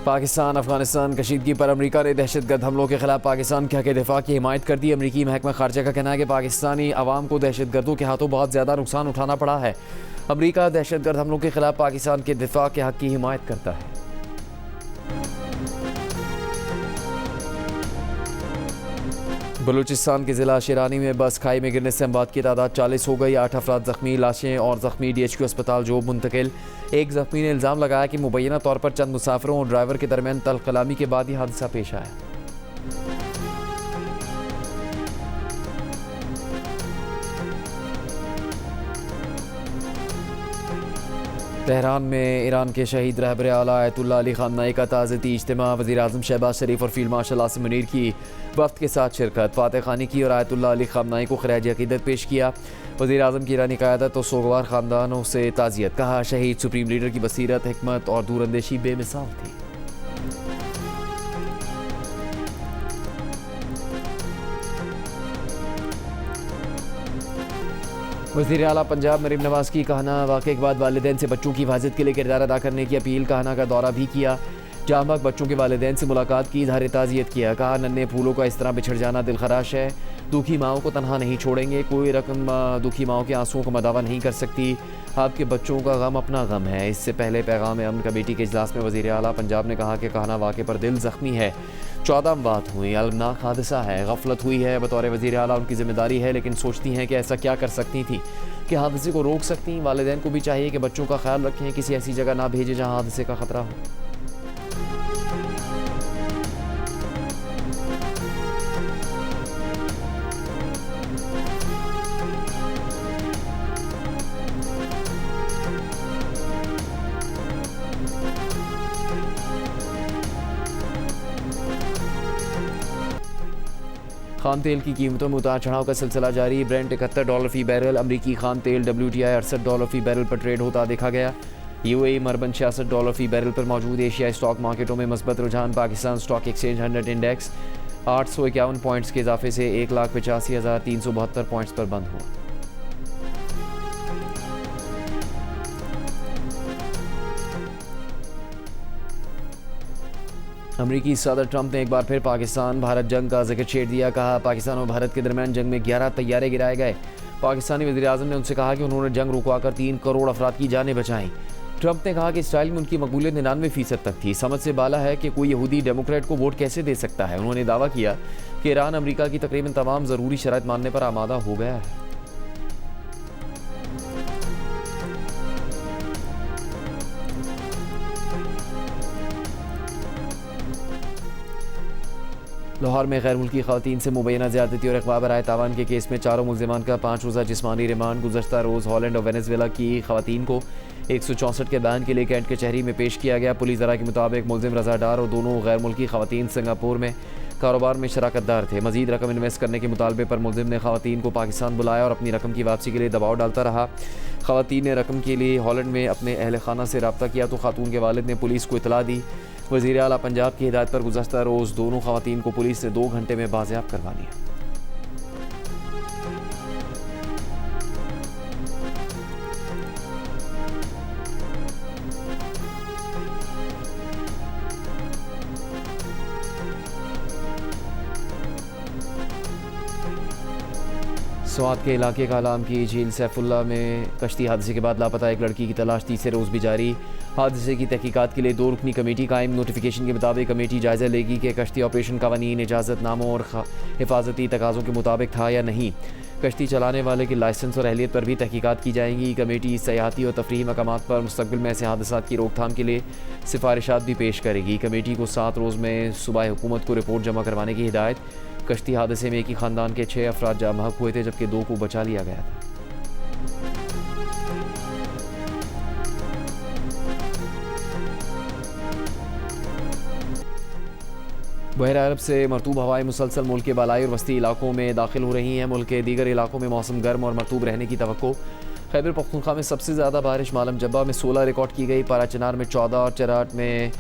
पाकिस्तान अफगानिस्तान कशीदगी पर अमरीका ने दहशतगर्द हमलों के खिलाफ पाकिस्तान के हक दिफा की हिमायत कर दी। अमरीकी महकमा खारजा का कहना है कि पाकिस्तानी अवाम को दहशतगर्दों के हाथों बहुत ज़्यादा नुकसान उठाना पड़ा है। अमरीका दहशतगर्द हमलों के खिलाफ पाकिस्तान के दिफा के हक की हिमायत करता है। बलूचिस्तान के ज़िला शिरानी में बस खाई में गिरने से अमवात की तादाद 40 हो गई। 8 अफराद ज़ख्मी, लाशें और ज़ख्मी DHQ अस्पताल जोब मुंतकिल। एक ज़ख्मी ने इल्ज़ाम लगाया कि मुबैना तौर पर चंद मुसाफिरों और ड्राइवर के दरमियान तल्ख कलामी के बाद यह हादसा पेश आया। तेहरान में ईरान के शहीद रहबर आला आयतुल्लाह अली ख़ामनई का ताज़ियती इज्तिमा। वज़ीर-ए-आज़म शहबाज शरीफ और फील्ड मार्शल आसिम मुनीर की वफ़द के साथ शिरकत। फातह खानी की और आयतुल्लाह अली ख़ामनई को खिराज अक़ीदत पेश किया। वज़ीर-ए-आज़म की ईरानी क़यादत और सोगवार ख़ानदानों से ताज़ियत। कहा, शहीद सुप्रीम लीडर की बसीरत, हिकमत और दूरअंदेशी बेमिसाल थी। वज़ीर आला पंजाब मरीम नवाज की कहना वाक़े के बाद वालिदैन से बच्चों की हिफाजत के लिए किरदार अदा करने की अपील। कहना का दौरा भी किया। जहाँ बच्चों के वालिदैन से मुलाकात की, इज़हार ताज़ियत किया। कहा, नन्हे फूलों का इस तरह बिछड़ जाना दिलखराश है। दुखी माओं को तनहा नहीं छोड़ेंगे। कोई रकम दुखी माओं के आंसुओं को मदावा नहीं कर सकती। आपके बच्चों का गम अपना गम है। इससे पहले पैगाम अमन कमेटी के इजलास में वज़ीर आला पंजाब ने कहा कि कहना वाक़े पर दिल ज़ख्मी है। 14 अमवात हुई, अलमनाक हादसा है। गफलत हुई है। बतौर वज़ीर आला उनकी जिम्मेदारी है, लेकिन सोचती हैं कि ऐसा क्या कर सकती थी कि हादसे को रोक सकती। वालिदैन को भी चाहिए कि बच्चों का ख्याल रखें, किसी ऐसी जगह ना भेजें जहाँ हादसे का खतरा हो। खाम तेल की कीमतों में उतार चढ़ाव का सिलसिला जारी। ब्रेंट $71 फी बैरल। अमरीकी खाम तेल WTI $68 फी बैरल पर ट्रेड होता देखा गया। UAE मरबन $66 फी बैरल पर मौजूद। एशियाई स्टॉक मार्केटों में मस्बत रुझान। Pakistan stock exchange 100 index 851 points के इजाफे से 1,85,372 पॉइंट्स पर बंद हुआ। अमरीकी सदर ट्रंप ने एक बार फिर पाकिस्तान भारत जंग का जिक्र छेड़ दिया। कहा, पाकिस्तान और भारत के दरमियान जंग में 11 तैयारे गिराए गए। पाकिस्तानी वज़ीर-ए-आज़म ने उनसे कहा कि उन्होंने जंग रुकवाकर 3 करोड़ अफराद की जानें बचाईं। ट्रंप ने कहा कि इसराइल में उनकी मकबूलियत 99% तक थी। समझ से बाला है कि कोई यहूदी डेमोक्रेट को वोट कैसे दे सकता है। उन्होंने दावा किया कि ईरान अमरीका की तकरीबन तमाम ज़रूरी शराइत मानने पर आमादा हो गया है। लाहौर में गैर मुल्की ख़वातीन से मुबैना ज़्यादती और अगवा बराए तावान के केस में 4 मुल्ज़िमान का 5 रोज़ा जिस्मानी रिमांड। गुज़श्ता रोज़ हॉलैंड और वेनेज़ुएला की ख़वातीन को 164 के बयान के लिए कैंट कचहरी में पेश किया गया। पुलिस ज़रा के मुताबिक मुल्ज़िम रज़ा डार और दोनों गैर मुल्की ख़वातीन सिंगापुर में कारोबार में शराकतदार थे। मज़ीद रकम इन्वेस्ट करने के मुतालबे पर मुल्ज़िम ने ख़वातीन को पाकिस्तान बुलाया और अपनी रकम की वापसी के लिए दबाव डालता रहा। ख़वातीन ने रकम के लिए हॉलैंड में अपने अहल खाना से रब्ता किया तो खातून के वालिद ने पुलिस को इतला दी। वज़ीर आला पंजाब की हिदायत पर गुज़श्ता रोज़ दोनों ख़वातीन को पुलिस ने 2 घंटे में बाज़ियाब करवा लिया। स्वात के इलाके का आलाम की झील सैफुल्ला में कश्ती हादसे के बाद लापता एक लड़की की तलाश तीसरे रोज़ भी जारी। हादसे की तहकीकात के लिए 2 रुकनी कमेटी कायम। नोटिफिकेशन के मुताबिक कमेटी जायज़ा लेगी कि कश्ती ऑपरेशन कवानीन, इजाज़तनामों और हिफाजती तकाज़ों के मुताबिक था या नहीं। कश्ती चलाने वाले के लाइसेंस और अहलियत पर भी तहकीकात की जाएंगी। कमेटी सयाहती और तफरीही मकामात पर मुस्तक़बिल में ऐसे हादसात की रोकथाम के लिए सिफारिशात भी पेश करेगी। कमेटी को 7 रोज़ में सूबाई हुकूमत को रिपोर्ट जमा करवाने की हिदायत। कश्ती हादसे में एक ही ख़ानदान के 6 अफराद जाँ बहक हुए थे, जबकि 2 को बचा लिया गया था। बहरा अरब से मरतूब हवाएं मुसलसल मुल्क के बालाई और वस्ती इलाकों में दाखिल हो रही हैं। मुल्क के दीगर इलाकों में मौसम गर्म और मरतूब रहने की तवक्को। खैबर पख्तूनख्वा में सबसे ज़्यादा बारिश मालम जब्बा में 16 रिकॉर्ड की गई। पाराचनार में 14 और चराट में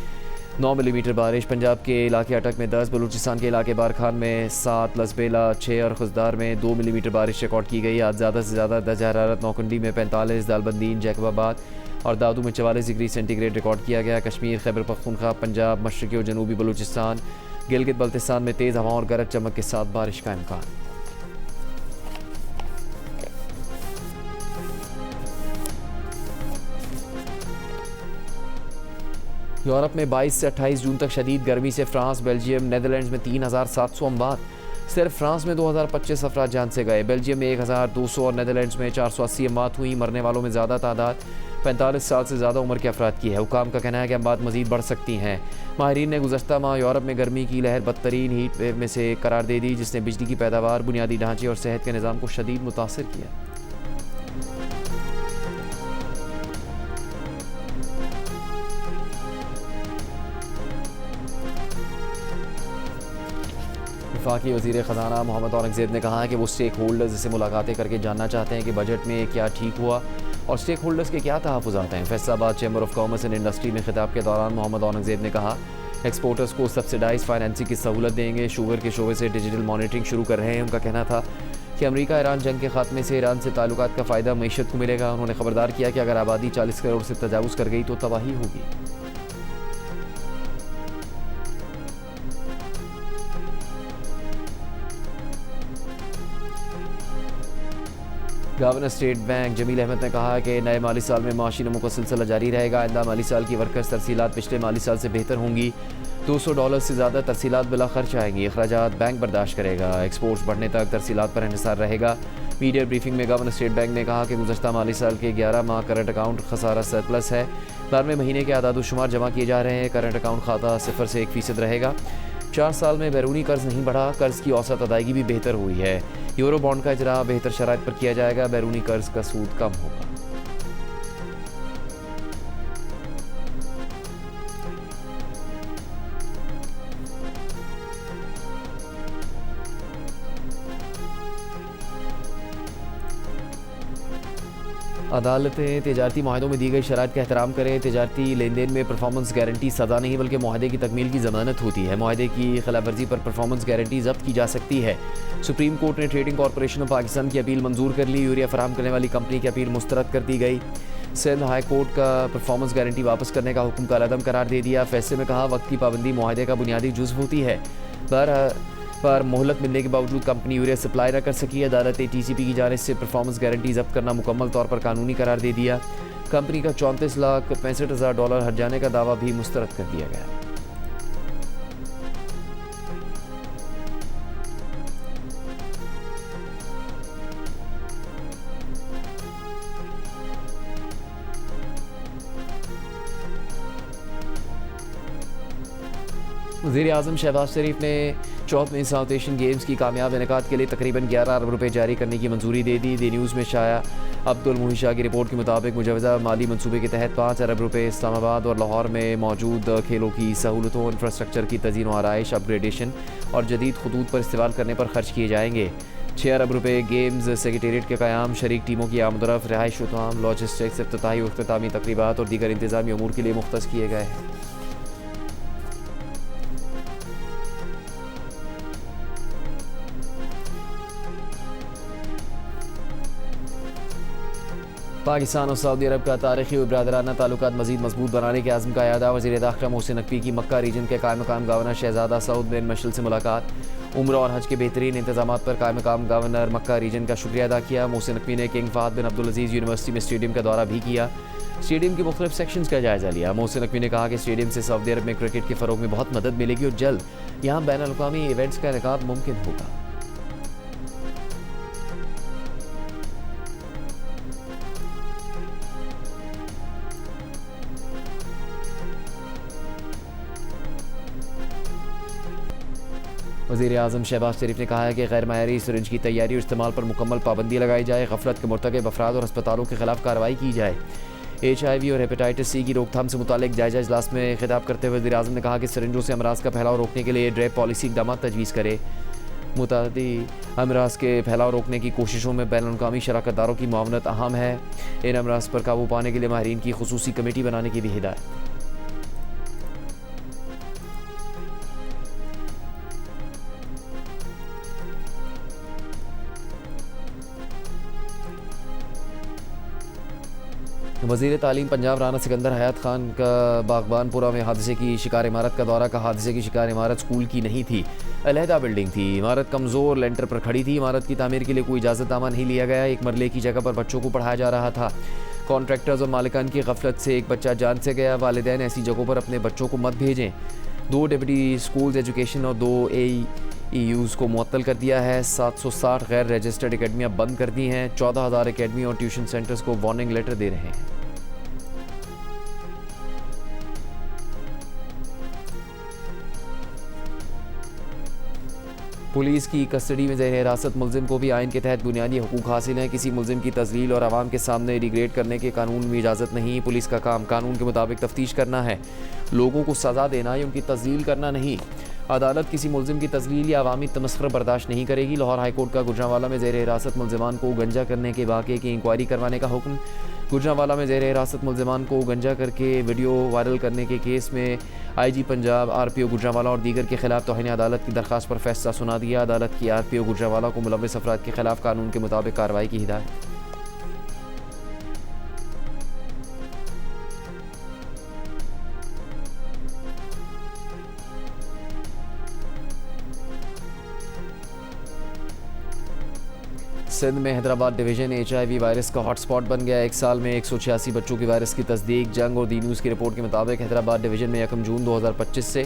9 मिलीमीटर बारिश। पंजाब के इलाके अटक में 10, बलूचिस्तान के इलाके बारखान में 7, लसबेला 6 और खुजदार में 2 मिलीमीटर बारिश रिकॉर्ड की गई। आज ज़्यादा से ज़्यादा दर्जा हरारत नौकुंडी में 45, दालबंदीन, जैकबाबाद और दादू में 44 डिग्री सेंटीग्रेड रिकॉर्ड किया गया। कश्मीर, खैबर पख्तूनख्वा, पंजाब, मशरक़ी और जनूबी बलूचिस्तान, गिलगित बल्तिस्तान में तेज़ हवा और गरज चमक के साथ बारिश का इम्कान। यूरोप में 22 से 28 जून तक शदीद गर्मी से फ्रांस, बेल्जियम, नेदरलैंड्स में 3700 अमवात। सिर्फ फ्रांस में 2025 अफराद जान से गए। बेल्जियम में 1200 और नेदरलैंड्स में 480 अमवात हुई। मरने वालों में ज़्यादा तादाद 45 साल से ज़्यादा उम्र के अफराद की है। हुकाम का कहना है कि अमवात मज़ीद बढ़ सकती हैं। माहिरीन ने गुज़श्ता माह यूरोप में गर्मी की लहर बदतरीन हीट वेव में से करार दे दी, जिसने बिजली की पैदावार, बुनियादी ढांचे और सेहत के निज़ाम को शदीद मुतासर किया। वफाकी वज़ीर ख़ज़ाना मोहम्मद औरंगज़ेब ने कहा कि वो स्टेक होल्डर्स से मुलाकातें करके जानना चाहते हैं कि बजट में क्या ठीक हुआ और स्टेक होल्डर्स के क्या तहफ़्फ़ुज़ात हैं। Faisalabad chamber of commerce and industry में खिताब के दौरान मोहम्मद औरंगज़ेब ने कहा, एक्सपोर्टर्स को सब्सिडाइज फाइनेंसिंग की सहूलत देंगे। शुगर के शोबे से डिजिटल मॉनिटरिंग शुरू कर रहे हैं। उनका कहना था कि अमेरिका ईरान जंग के खात्मे से ईरान से ताल्लुकात का फ़ायदा मईशत को मिलेगा। उन्होंने खबरदार किया कि अगर आबादी 40 करोड़ से तजावुज़ कर गई तो तबाही होगी। Governor state bank Jameel Ahmad ने कहा कि नए माली साल में माशी नमो का सिलसिला जारी रहेगा। आइंदा माली साल की वर्कर्स तरसीलात पिछले माली साल से बेहतर होंगी। $200 से ज़्यादा तरसीलात बिला खर्च आएंगी। अखराजात बैंक बर्दाश्त करेगा। एक्सपोर्ट्स बढ़ने तक तरसीलात पर इन्हिसार रहेगा। मीडिया ब्रीफिंग में गवर्नर स्टेट बैंक ने कहा कि गुज़श्ता माली साल के 11 माह करंट अकाउंट खसारा सरप्लस है। 12वें महीने के आदाद-ओ-शुमार जमा किए जा रहे हैं। करंट अकाउंट खाता 0 से 1% रहेगा। 4 साल में बैरूनी कर्ज नहीं बढ़ा। कर्ज की औसत अदायगी भी बेहतर हुई है। यूरो बॉन्ड का इजरा बेहतर शराइत पर किया जाएगा। बैरूनी कर्ज का सूद कम होगा। अदालतें तिजारती माहिदों में दी गई शराइत का एहतराम करें। तिजारती लेन देन में परफॉर्मेंस गारंटी सज़ा नहीं बल्कि मुआहदे की तकमील की ज़मानत होती है। मुआहदे की खिलाफवर्जी पर परफॉर्मेंस गारंटी जब्त की जा सकती है। सुप्रीम कोर्ट ने ट्रेडिंग कॉरपोरेशन ऑफ पाकिस्तान की अपील मंजूर कर ली। यूरिया फराहम करने वाली कंपनी की अपील मुस्तरद कर दी गई। सिंध हाई कोर्ट का परफॉर्मेंस गारंटी वापस करने का हुक्म कालअदम करार दे दिया। फैसले में कहा, वक्त की पाबंदी मुआहदे का बुनियादी जुज़्व होती है। पर मोहलत मिलने के बावजूद कंपनी यूरिया सप्लाई न कर सकी। अदालत ने TCP की जानिब से परफॉर्मेंस गारंटी जब्त करना मुकम्मल तौर पर कानूनी करार दे दिया। कंपनी का $34,65,000 हट जाने का दावा भी मुस्तरद कर दिया गया। वज़ीर-ए-आज़म शहबाज शरीफ ने 14वें साउथ एशियन गेम्स की कामयाब इनेकाद के लिए तकरीबन 11 अरब रुपये जारी करने की मंजूरी दे दी। दी न्यूज़ में शाया अब्दुल मुही शाह की रिपोर्ट के मुताबिक मुजवज़ा माली मनसूबे के तहत 5 अरब रुपये इस्लामाबाद और लाहौर में मौजूद खेलों की सहूलतों, इंफ्रास्ट्रक्चर की तज़ीन व आराइश, अपग्रेडेशन और जदीद खतूत पर इस्तेमाल करने पर खर्च किए जाएंगे। 6 अरब रुपये गेम्स सेक्रेटेरिएट के क़याम, शरीक टीमों की आमदरफ़, रिहाइश व तमाम लॉजिस्टिक्स, इफ्तिताही व इख्तितामी तक़रीबात और दीगर इंतज़ामी अमूर के लिए मुख्तस किए गए हैं। पाकिस्तान और सऊदी अरब का तारीखी और बरादराना ताल्लुकात मज़ीद मजबूत बनाने के आज़म का अयादा। वज़ीर दाखिला मोहसिन नकवी की मक्का रीजन के कायम मकाम गवर्नर शहजादा सऊद बिन मशल से मुलाकात। उम्र और हज के बेहतरीन इंतजाम पर कायम मकाम गवर्नर मक्का रीजन का शुक्रिया अदा किया। मोहसिन नकवी ने किंग फहद बिन अब्दुल अजीज़ यूनिवर्सिटी में स्टेडियम का दौरा भी किया। स्टेडियम के मुख्तलिफ सेक्शंस का जायज़ा लिया। मोहसिन नकवी ने कहा कि स्टेडियम से सऊदी अरब में क्रिकेट के फ़रोग में बहुत मदद मिलेगी और जल्द यहाँ बैन अल-अक़वामी इवेंट्स का इनेकाद मुमकिन होगा। वज़ीर-ए-आज़म शहबाज शरीफ ने कहा है कि गैर मायारी सिरिंज की तैयारी और इस्तेमाल पर मुकम्मल पाबंदी लगाई जाए। गफलत के मुर्तकब अफराद और अस्पतालों के खिलाफ कार्रवाई की जाए। HIV और हेपेटाइटिस C की रोकथाम से मुतालिक जायजा इजलास में खिताब करते हुए वज़ीर-ए-आज़म ने कहा कि सिरिंजों से अमराज का फैलाव रोकने के लिए ड्रेप पॉलिसी इक़दाम तजवीज़ करे। मुतादी अमराज के फैलाव रोकने की कोशिशों में बैनुल-अक़वामी शराकत दारों की मुआवनत अहम है। इन अमराज पर काबू पाने के लिए माहिरीन की खुसूसी कमेटी बनाने की भी हिदायत। वज़ीर तालीम पंजाब राना सिकंदर हयात खान का बागबानपुरा में हादसे की शिकार इमारत का दौरा। का हादसे की शिकार इमारत स्कूल की नहीं थी, अलहदा बिल्डिंग थी। इमारत कमज़ोर लेंटर पर खड़ी थी। इमारत की तामीर के लिए कोई इजाज़तनामा नहीं लिया गया। एक मरले की जगह पर बच्चों को पढ़ाया जा रहा था। कॉन्ट्रैक्टर्स और मालिकान की गफलत से एक बच्चा जान से गया। वालिदैन ऐसी जगहों पर अपने बच्चों को मत भेजें। 2 डिप्टी स्कूल्स एजुकेशन और 2 AEUs को मुअत्तल कर दिया है। 760 गैर रजिस्टर्ड अकेडमियाँ बंद कर दी हैं। 14,000 अकेडमी और ट्यूशन सेंटर्स को वार्निंग लेटर दे रहे हैं। पुलिस की कस्टडी में ज़ेर हिरासत मुलजिम को भी आइन के तहत बुनियादी हुकूक हासिल हैं। किसी मुलजिम की तज़लील और आवाम के सामने डिग्रेड करने के कानून में इजाज़त नहीं। पुलिस का काम कानून के मुताबिक तफ्तीश करना है, लोगों को सज़ा देना या उनकी तज़लील करना नहीं। अदालत किसी मुलजिम की तज़लील या अवामी तमस्खुर बर्दाश्त नहीं करेगी। लाहौर हाईकोर्ट का गुजरांवाला में ज़ेर हिरासत मुलजिमान को गंजा करने के वाक़े की इंक्वायरी करवाने का हुक्म। गुजरांवाला में ज़ेर हिरासत मुलजिमान को गंजा करके वीडियो वायरल करने के केस में IG पंजाब, RPO गुजरांवाला और दीगर के खिलाफ तौहीन अदालत की दरख्वास्त पर फैसला सुना दिया। अदालत की RPO गुजरांवाला को मुलव्वस अफराद के खिलाफ कानून के मुताबिक कार्रवाई की हिदायत। सिंध में हैदराबाद डिवीज़न HIV वायरस का हॉटस्पॉट बन गया। एक साल में 186 बच्चों की वायरस की तस्दीक। जंग और दी न्यूज़ की रिपोर्ट के मुताबिक हैदराबाद डिवीज़न में 1 जून 2025 से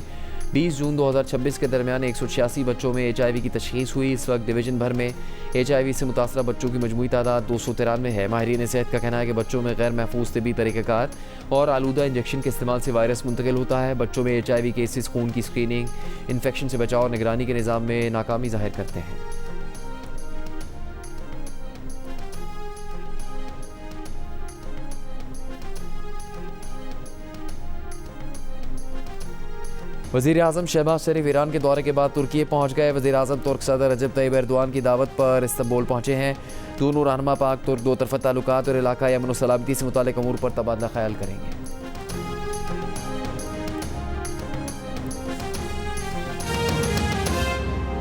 20 जून 2026 के दरमियान 186 बच्चों में HIV की तशख़ीस हुई। इस वक्त डिवीज़न भर में HIV से मुतासरा बच्चों की मजमूई तादाद 293 है। माहिरीन सेहत का कहना है कि बच्चों में गैर महफूज तिबी तरीक़ाकार और आलूदा इंजेक्शन के इस्तेमाल से वायरस मुंतकिल होता है। बच्चों में HIV केसेस खून की स्क्रीनिंग, इन्फेक्शन से बचाव और निगरानी के निज़ाम में नाकामी ज़ाहिर करते हैं। वज़ीर-ए-आज़म शहबाज शरीफ ईरान के दौरे के बाद तुर्की पहुँच गए। वज़ीर-ए-आज़म तुर्क सदर रजब तैयब एर्दोआन की दावत पर इस्तांबुल पहुँचे हैं। दोनों रहनुमा पाक तुर्क दो तरफ़ा ताल्लुकात और इलाकाई अमन व सलामती से मुताल्लिक़ अमूर पर तबादला ख्याल करेंगे।